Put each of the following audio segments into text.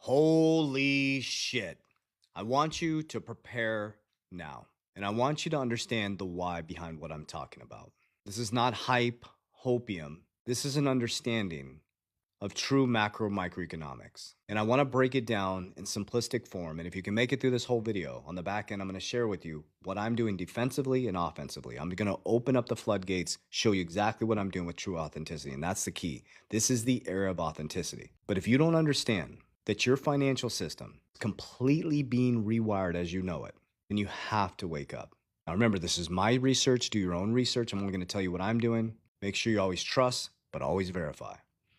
Holy shit. I want you to prepare now. And I want you to understand the why behind what I'm talking about. This is not hype, hopium. This is an understanding of true macro microeconomics. And I want to break it down in simplistic form. And if you can make it through this whole video, on the back end, I'm going to share with you what I'm doing defensively and offensively. I'm going to open up the floodgates, show you exactly what I'm doing with true authenticity. And that's the key. This is the era of authenticity. But if you don't understand that your financial system is completely being rewired as you know it, then you have to wake up. Now remember, this is my research. Do your own research. I'm only going to tell you what I'm doing. Make sure you always trust, but always verify.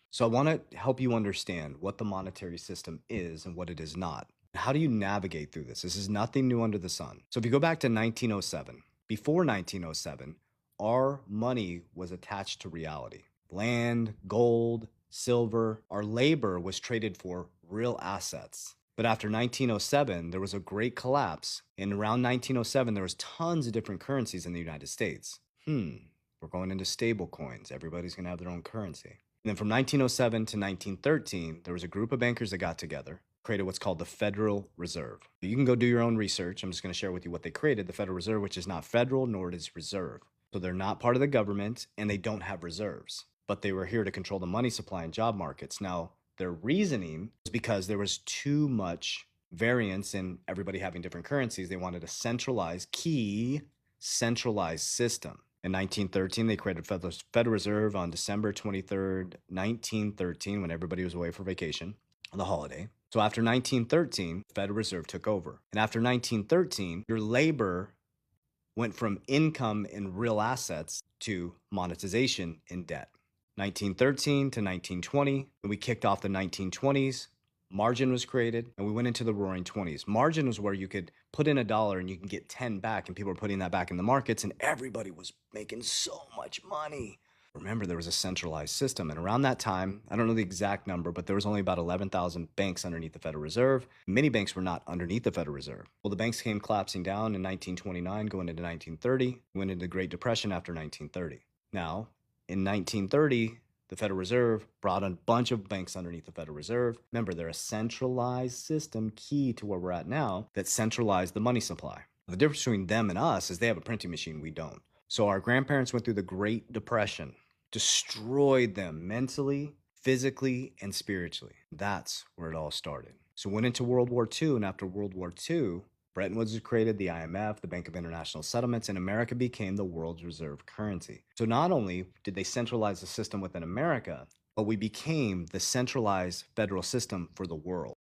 So I want to help you understand what the monetary system is and what it is not. How do you navigate through this? This is nothing new under the sun. So if you go back to 1907, before 1907, our money was attached to reality. Land, gold, silver, our labor was traded for real assets. But after 1907, there was a great collapse. And around 1907, there was tons of different currencies in the United States. We're going into stable coins. Everybody's going to have their own currency. And then from 1907 to 1913, there was a group of bankers that got together, created what's called the Federal Reserve. You can go do your own research. I'm just going to share with you what they created, the Federal Reserve, which is not federal, nor it is reserve. So they're not part of the government, and they don't have reserves. But they were here to control the money supply and job markets. Now, their reasoning was because there was too much variance in everybody having different currencies. They wanted a centralized system. In 1913, they created Federal Reserve on December 23rd, 1913, when everybody was away for vacation, the holiday. So after 1913, the Federal Reserve took over. And after 1913, your labor went from income in real assets to monetization in debt. 1913 to 1920, when we kicked off the 1920s, margin was created, and we went into the roaring 20s. Margin was where you could put in $1 and you can get 10 back, and people were putting that back in the markets, and everybody was making so much money. Remember, there was a centralized system, and around that time, I don't know the exact number, but there was only about 11,000 banks underneath the Federal Reserve. Many banks were not underneath the Federal Reserve. Well, the banks came collapsing down in 1929, going into 1930, went into the Great Depression after 1930. Now, in 1930, the Federal Reserve brought a bunch of banks underneath the Federal Reserve. Remember, they're a centralized system, key to where we're at now, that centralized the money supply. The difference between them and us is they have a printing machine, we don't. So our grandparents went through the Great Depression, destroyed them mentally, physically, and spiritually. That's where it all started. So went into World War II, and after World War II, Bretton Woods was created, the IMF, the Bank of International Settlements, and America became the world's reserve currency. So not only did they centralize the system within America, but we became the centralized federal system for the world.